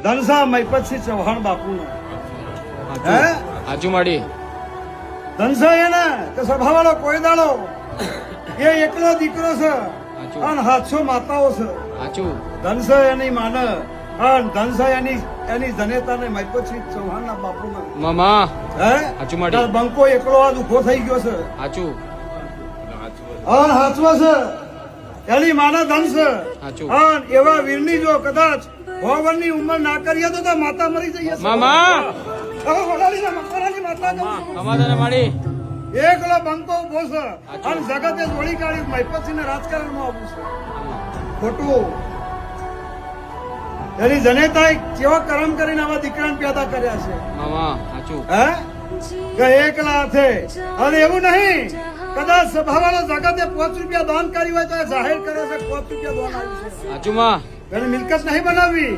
ધનસા મહિપતસિંહ ચૌહાણ બાપુનો હે હાચું માડી ધનસા એને કે સભાવાળો કોઈ દાડો એ એકલો દીકરો છે અને 700 માતાઓ છે. હાચું ધનસા એની માને અને ધનસા એની જનેતાને મહિપતસિંહ ચૌહાણના બાપુના મામા હે હાચું માડી બંકો એકલો આજ ઉભો થઈ ગયો છે હાચું અને હાચવો છે એની માના ધન છે. હાચું અને એવા વીરની જો કદાચ ભગવાનની ઉંમર ના કરીએ તો માતા મરી જઈએ છે. મામા હવે વડાલીના મકરાની માતા કહું છું. કમાદાને માડી એકલો બંકો ઉભો છે અને જગતે જોડી કાઢી મહિપતસિંહને રાજકારણમાં આવવું છે ખોટું. એની જનેતાએ કેવા કર્મ કરીને આવા દીકરાને પેદા કર્યા છે મામા હાચું હે કે એકલા હાથે. અને એવું નહીં કદાચ સભાવાળો જગતે 5 રૂપિયા દાન કરી હોય તો એ જાહેર કરે છે 5 રૂપિયા દાન આવ્યું છે. હાચું માં એને મિલકત નહીં બનાવવી